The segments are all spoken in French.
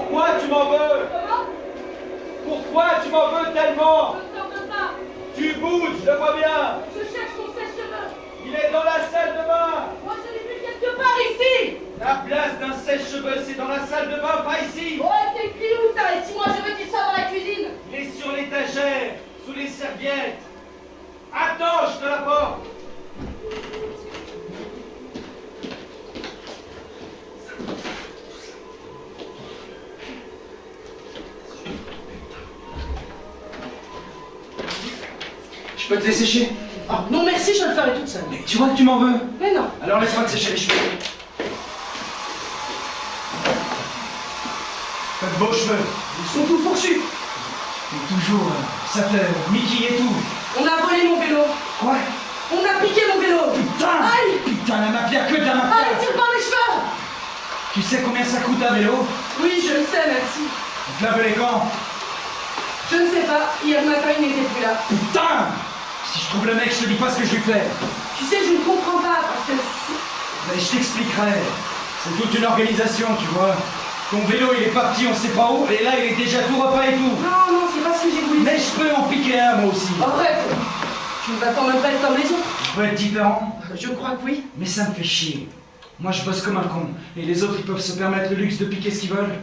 Pourquoi tu m'en veux? Comment? Pourquoi tu m'en veux tellement? Je ne t'en veux pas. Tu bouges, je le vois bien. Je cherche mon sèche-cheveux. Il est dans la salle de bain. Moi, je l'ai vu quelque part ici. La place d'un sèche-cheveux, c'est dans la salle de bain, pas ici. Ouais, c'est écrit où ça? Et si moi je veux qu'il soit dans la cuisine? Il est sur l'étagère, sous les serviettes. Attends, je te l'apporte. Je peux te les sécher? Ah, non merci, je le ferai toute seule. Mais tu vois que tu m'en veux. Mais non. Alors laisse-moi te sécher les cheveux. T'as de beaux cheveux. Ils sont tout fourchus. Et toujours, ça te Mickey et tout. On a volé mon vélo. Quoi? On a piqué mon vélo. Putain! Aïe! Putain, la mafia, que de la mafia! Allez, tire-moi les cheveux. Tu sais combien ça coûte un vélo? Oui, je le sais, merci. On te lave les quand? Je ne sais pas. Hier matin, il n'était plus là. Putain! Si je trouve le mec, je te dis pas ce que je lui fais. Tu sais, je ne comprends pas parce que... Mais je t'expliquerai. C'est toute une organisation, tu vois. Ton vélo, il est parti, on sait pas où, et là, il est déjà tout repeint et tout. Non, non, c'est pas ce que j'ai voulu. Mais je peux en piquer un, moi aussi. Arrête. Tu ne vas quand même pas être comme les autres. Je peux être différent, Je crois que oui. mais ça me fait chier. Moi, je bosse comme un con, et les autres, ils peuvent se permettre le luxe de piquer ce qu'ils veulent.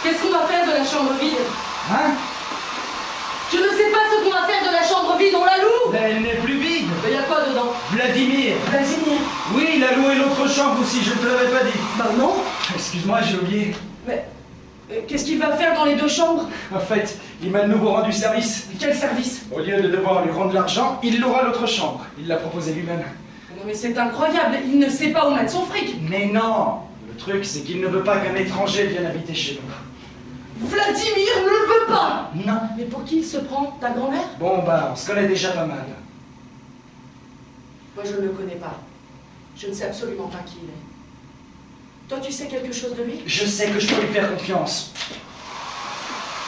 Qu'est-ce qu'on va faire de la chambre vide? Hein? Je ne sais pas ce qu'on va faire de la chambre vide, on la loue. Mais elle n'est plus vide. Mais y a quoi dedans? Vladimir. Vladimir. Oui, il a loué l'autre chambre aussi, je ne te l'avais pas dit. Bah non. Excuse-moi, j'ai oublié. Mais qu'est-ce qu'il va faire dans les deux chambres? En fait, il m'a de nouveau rendu service. Quel service? Au lieu de devoir lui rendre l'argent, il louera l'autre chambre. Il l'a proposé lui-même. Non mais c'est incroyable, il ne sait pas où mettre son fric. Mais non! Le truc, c'est qu'il ne veut pas qu'un étranger vienne habiter chez nous. Vladimir ne le veut pas. Non. Mais pour qui il se prend? Ta grand-mère? Bon, bah, on se connaît déjà pas mal. Moi je ne le connais pas. Je ne sais absolument pas qui il est. Toi tu sais quelque chose de lui? Je sais que je peux lui faire confiance.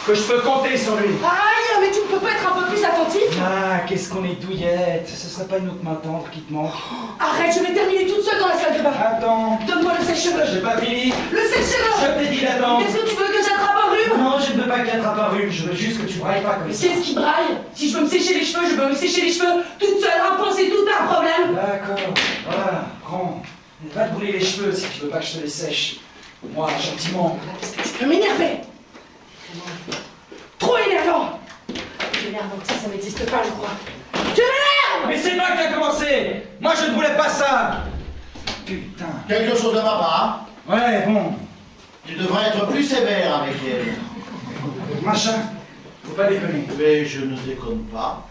Que je peux compter sur lui. Aïe, mais tu ne peux pas être un peu plus attentif? Ah, qu'est-ce qu'on est douillette. Ce serait pas une autre main tendre qui te manque. Arrête, je vais terminer toute seule dans la salle de bain. Attends. Donne-moi le sèche-cheveux. J'ai pas fini. Le sèche-cheveux. Je t'ai dit d'attendre. Qu'est-ce que tu veux que j'attrape un rhume? Non, je ne veux pas qu'il attrape un rhume. Je veux juste que tu brailles pas comme Mais ça. c'est ce qui braille. Si je veux me sécher les cheveux, je veux me sécher les cheveux toute seule. Un point, c'est tout un problème. D'accord. Voilà, prends. Va te brûler les cheveux si tu veux pas que je te les sèche. Moi, gentiment. Parce que tu peux m'énerver. Trop énervant. Énervant, ça n'existe pas, je crois. Tu m'énerves. Mais c'est toi qui as commencé. Moi, je ne voulais pas ça. Putain. Quelque chose de ma part. Ouais, bon. Tu devrais être plus sévère avec elle. Machin. Faut pas déconner. Mais je ne déconne pas.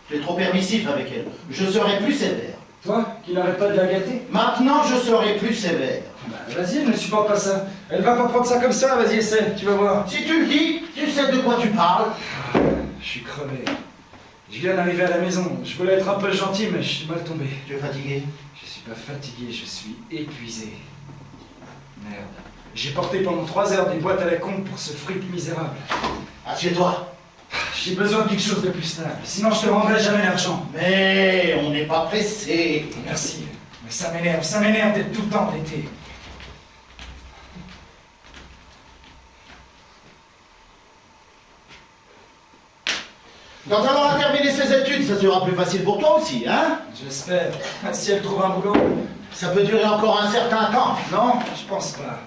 Tu es trop permissif avec elle. Je serai plus sévère. Toi, qui n'arrête pas de la gâter. Maintenant, je serai plus sévère. Bah, vas-y, elle ne supporte pas ça. Elle va pas prendre ça comme ça, vas-y, essaie, tu vas voir. Si tu le dis, tu sais de quoi tu parles. Je suis crevé. Je viens d'arriver à la maison. Je voulais être un peu gentil, mais je suis mal tombé. Tu es fatigué? Je suis pas fatigué, je suis épuisé. Merde. J'ai porté pendant 3 heures des boîtes à la con pour ce fric misérable. Assieds-toi. J'ai besoin de quelque chose de plus stable. Sinon, je te rendrai jamais l'argent. Mais on n'est pas pressé. Merci. Mais ça m'énerve d'être tout le temps endetté. Quand elle aura terminé ses études, ça sera plus facile pour toi aussi, hein? J'espère. Si elle trouve un boulot. Ça peut durer encore un certain temps. Non, je pense pas.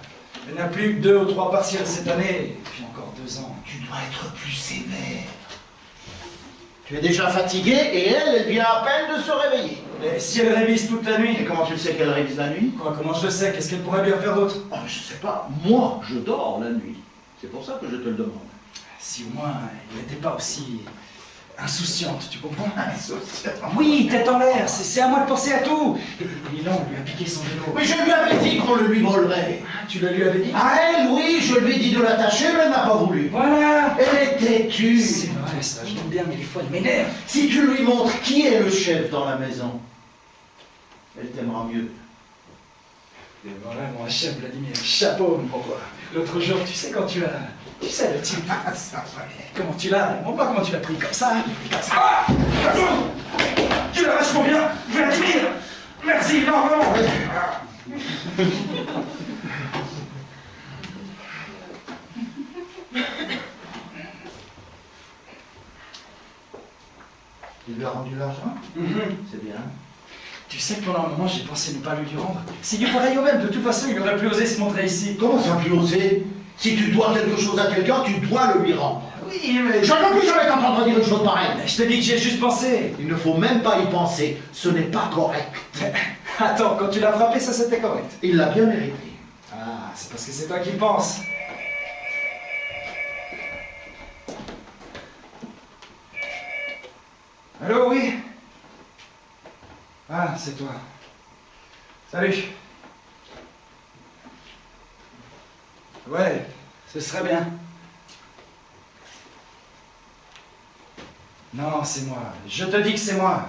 Elle n'a plus que 2 ou 3 partiels cette année, et puis encore 2 ans. Tu dois être plus sévère. Tu es déjà fatigué et elle vient à peine de se réveiller. Et si elle révise toute la nuit? Et comment tu le sais qu'elle révise la nuit? Quoi, comment je le sais? Qu'est-ce qu'elle pourrait bien faire d'autre? Oh, je sais pas, moi je dors la nuit. C'est pour ça que je te le demande. Si au moins elle n'était pas aussi insouciante, tu comprends? Insouciante. Oui, tête en l'air, c'est à moi de penser à tout. Et là, on lui a piqué son vélo. Mais je lui avais dit qu'on le lui volerait. Ah, tu le lui avais dit? À elle, oui, je lui ai dit de l'attacher, mais elle n'a pas voulu. Voilà! Elle est têtue. C'est vrai, ça, je l'aime bien, mais des fois, elle m'énerve. Si tu lui montres qui est le chef dans la maison, elle t'aimera mieux. Et voilà, mon chef Vladimir, chapeau, mon roi. L'autre jour, tu sais, quand tu as Tu sais, le type. Ça va. Comment tu l'as? Montre-moi comment tu l'as pris, comme ça. Ah, tu l'as vachement bien, Vladimir. Merci, non, vraiment. Il lui a rendu l'argent? C'est bien. Tu sais que pendant un moment, j'ai pensé ne pas lui rendre. C'est du pareil au même. De toute façon, il n'aurait plus osé se montrer ici. Comment ça plus oser? Si tu dois quelque chose à quelqu'un, tu dois le lui rendre. Oui, mais... Je ne peux plus jamais t'entendre dire une chose pareille. Mais je te dis que j'y ai juste pensé. Il ne faut même pas y penser. Ce n'est pas correct. Attends, quand tu l'as frappé, ça c'était correct. Il l'a bien mérité. Ah, c'est parce que c'est toi qui le penses. Allô, oui? Ah, c'est toi. Salut. Ouais, ce serait bien. Non, c'est moi. Je te dis que c'est moi.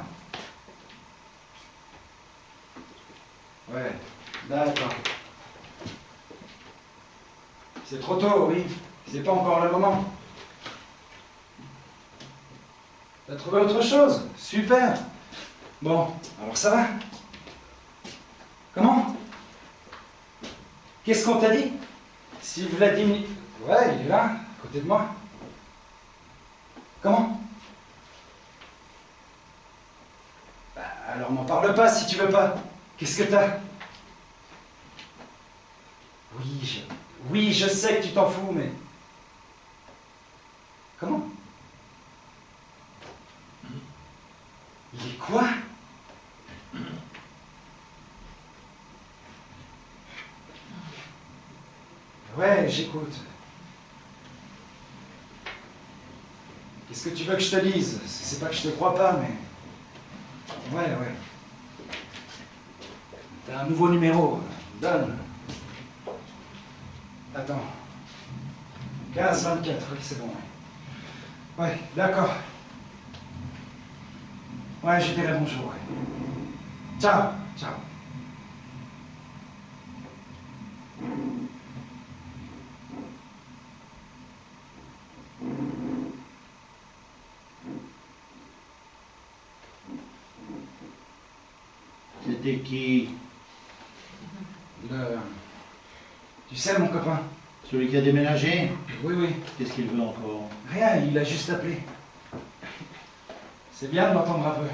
Ouais, d'accord. C'est trop tôt, oui. C'est pas encore le moment. T'as trouvé autre chose? Super. Bon, alors ça va? Comment? Qu'est-ce qu'on t'a dit? Si Vladimir... Ouais, il est là, à côté de moi. Comment? Bah, alors m'en parle pas si tu veux pas. Qu'est-ce que t'as? Oui, je sais que tu t'en fous, mais... Comment? Il est quoi? Ouais, j'écoute. Qu'est-ce que tu veux que je te dise? C'est pas que je te crois pas, mais... Ouais. T'as un nouveau numéro. Donne. Attends. 15-24, oui, c'est bon. Ouais, d'accord. Ouais, je dirai bonjour. Ouais. Ciao. C'était qui? Tu sais, mon copain. Celui qui a déménagé? Oui. Qu'est-ce qu'il veut encore? Rien, il a juste appelé. C'est bien de m'entendre un peu.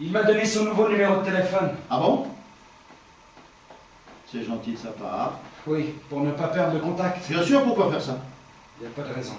Il m'a donné son nouveau numéro de téléphone. Ah bon? C'est gentil de sa part. Oui, pour ne pas perdre le contact. Bien sûr, pourquoi faire ça? Il n'y a pas de raison.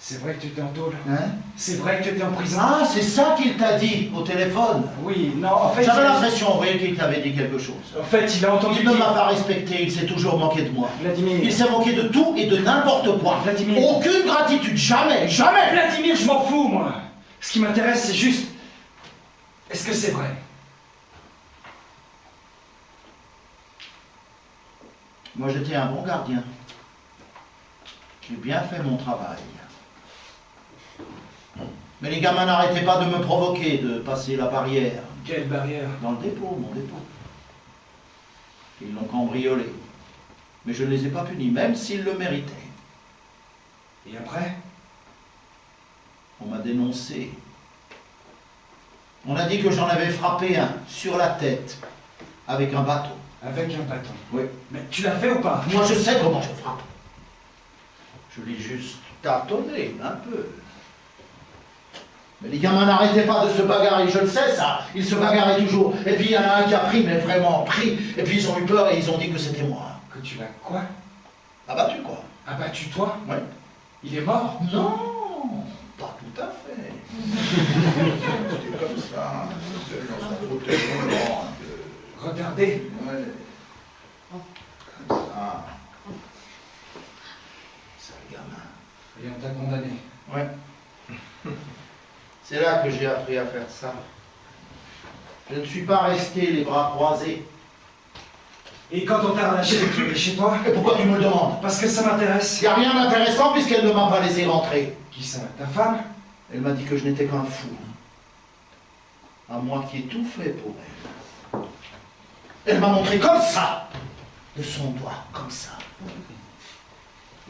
C'est vrai que tu étais en tôle. Hein? C'est vrai que tu étais en prison. Ah, c'est ça qu'il t'a dit au téléphone? Oui, non, en fait... J'avais l'impression, vous voyez, qu'il t'avait dit quelque chose. En fait, il a entendu... Il ne m'a pas respecté, il s'est toujours moqué de moi. Vladimir... Il s'est moqué de tout et de n'importe quoi. Vladimir... Aucune gratitude, jamais. Vladimir, je m'en fous, moi. Ce qui m'intéresse, c'est juste... Est-ce que c'est vrai? Moi, j'étais un bon gardien. J'ai bien fait mon travail. Mais les gamins n'arrêtaient pas de me provoquer, de passer la barrière. Quelle barrière? Dans le dépôt, mon dépôt. Ils l'ont cambriolé. Mais je ne les ai pas punis, même s'ils le méritaient. Et après? On m'a dénoncé. On a dit que j'en avais frappé un sur la tête, avec un bâton. Avec un bâton? Oui. Mais tu l'as fait ou pas? Moi, je sais comment je frappe. Je l'ai juste tâtonné, un peu. Mais les gamins n'arrêtaient pas de se bagarrer, je le sais ça. Ils se bagarraient toujours. Et puis il y en a un qui a pris, mais vraiment pris. Et puis ils ont eu peur et ils ont dit que c'était moi. Que tu l'as quoi? Abattu, quoi. Abattu toi? Oui. Il est mort? Non, pas tout à fait. C'était comme ça. C'était dans son fauteuil roulant. Regardez. Ouais. Comme ça. C'est un gamin. Et on t'a condamné. Ouais. C'est là que j'ai appris à faire ça. Je ne suis pas resté les bras croisés. Et quand on t'a relâché, tu es chez toi? Et pourquoi tu me le demandes? Parce que ça m'intéresse. Il n'y a rien d'intéressant puisqu'elle ne m'a pas laissé rentrer. Qui ça? Ta femme? Elle m'a dit que je n'étais qu'un fou. À moi qui ai tout fait pour elle. Elle m'a montré comme ça, de son doigt, comme ça.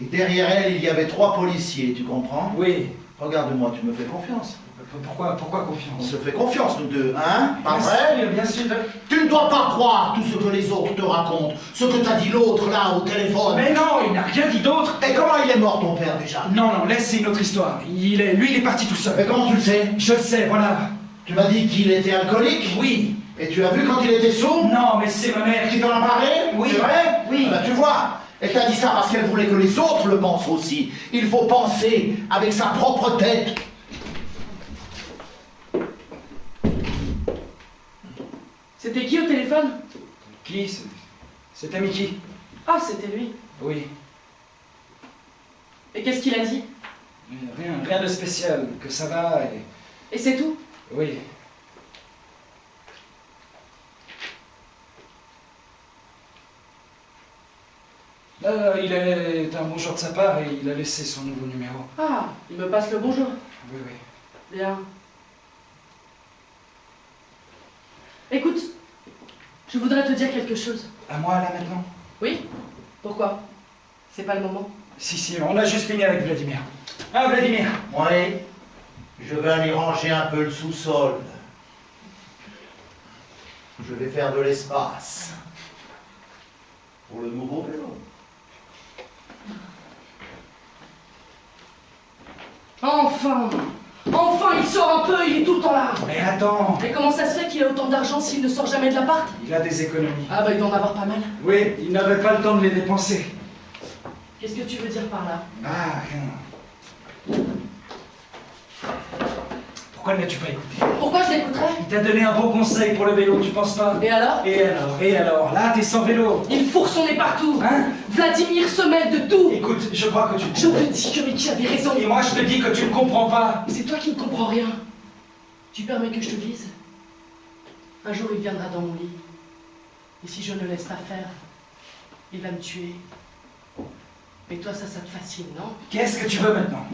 Et derrière elle, il y avait 3 policiers, tu comprends? Oui. Regarde-moi, tu me fais confiance. Pourquoi On confiance? se fait confiance, nous deux, hein? Pas vrai? Bien sûr. Tu ne dois pas croire tout ce que les autres te racontent, ce que t'a dit l'autre là au téléphone. Mais non, il n'a rien dit d'autre. Et comment il est mort ton père déjà? Non, laisse, c'est une autre histoire. Lui, il est parti tout seul. Et comment tu le sais? Je le sais, voilà. Tu m'as dit qu'il était alcoolique? Oui. Et tu as vu quand il était sourd? Non, mais c'est ma mère Qui t'en a parlé? Oui. C'est vrai? Oui. Ah bah, tu vois, elle t'a dit ça parce qu'elle voulait que les autres le pensent aussi. Il faut penser avec sa propre tête. C'était qui au téléphone? Qui? C'était Mickey. Ah, c'était lui. Oui. Et qu'est-ce qu'il a dit? Rien de spécial. Que ça va et... Et c'est tout? Oui. Il est un bonjour de sa part et il a laissé son nouveau numéro. Ah, il me passe le bonjour. Oui. Bien. Écoute, je voudrais te dire quelque chose. À moi, là, maintenant? Oui? Pourquoi? C'est pas le moment? Si, on a juste fini avec Vladimir. Ah, Vladimir! Oui, je vais aller ranger un peu le sous-sol. Je vais faire de l'espace. Pour le nouveau vélo. Enfin, il sort un peu, il est tout le temps là. Mais attends! Et comment ça se fait qu'il a autant d'argent s'il ne sort jamais de l'appart? Il a des économies. Ah bah il doit en avoir pas mal. Oui, il n'avait pas le temps de les dépenser. Qu'est-ce que tu veux dire par là? Ah, rien. Pourquoi ne l'as-tu pas écouté? Pourquoi je l'écouterais? Il t'a donné un beau conseil pour le vélo, tu penses pas? Et alors? Et alors? Là, t'es sans vélo. Il fourre son nez partout. Hein? Vladimir se mêle de tout. Écoute, je crois que tu... Je te dis que Mickey avait raison. Et moi, je te dis que tu ne comprends pas. Mais c'est toi qui ne comprends rien. Tu permets que je te dise? Un jour, il viendra dans mon lit. Et si je ne le laisse pas faire, il va me tuer. Mais toi, ça te fascine, non? Qu'est-ce que tu veux maintenant?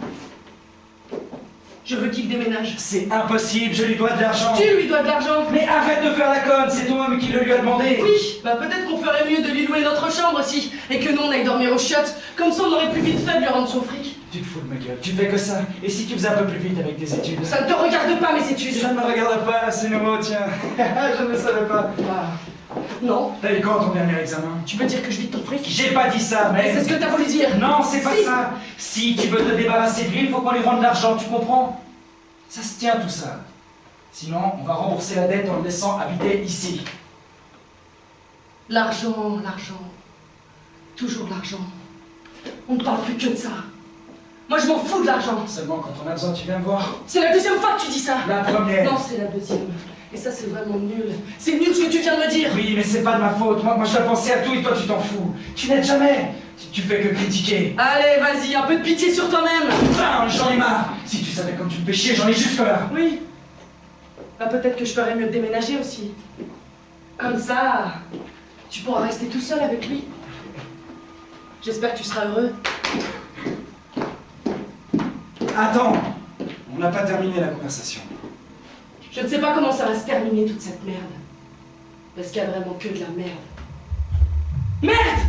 Je veux qu'il déménage. C'est impossible, je lui dois de l'argent. Tu lui dois de l'argent. Mais arrête de faire la conne, c'est toi-même qui le lui a demandé. Oui, bah peut-être qu'on ferait mieux de lui louer notre chambre aussi, et que nous on aille dormir aux chiottes, comme ça on aurait plus vite fait de lui rendre son fric. Tu te fous de ma gueule, tu fais que ça. Et si tu faisais un peu plus vite avec tes études? Ça ne te regarde pas mes études. Ça ne me regarde pas, c'est nouveau, tiens. Je ne savais pas. Bah, non. T'as eu quand ton dernier examen? Tu veux dire que je vide ton fric? J'ai pas dit ça, mais... C'est ce que t'as voulu dire. Non, c'est pas Si. ça. Si tu veux te débarrasser de lui, il faut qu'on lui rende l'argent, tu comprends? Ça se tient tout ça. Sinon, on va rembourser la dette en le laissant habiter ici. L'argent. Toujours l'argent. On ne parle plus que de ça. Moi je m'en fous de l'argent. Seulement quand on a besoin, tu viens me voir. C'est la deuxième fois que tu dis ça. La première. Non, c'est la deuxième. Et ça c'est vraiment nul. C'est nul ce que tu viens de me dire. Oui, mais c'est pas de ma faute. Moi je dois penser à tout et toi tu t'en fous. Tu n'aides jamais. Tu fais que critiquer. Allez, vas-y, un peu de pitié sur toi-même. Putain, j'en ai marre. Si tu savais comme tu me fais chier, j'en ai jusque là. Oui. Bah peut-être que je ferais mieux de déménager aussi. Comme ça, tu pourras rester tout seul avec lui. J'espère que tu seras heureux. Attends, on n'a pas terminé la conversation. Je ne sais pas comment ça va se terminer toute cette merde. Parce qu'il y a vraiment que de la merde. Merde!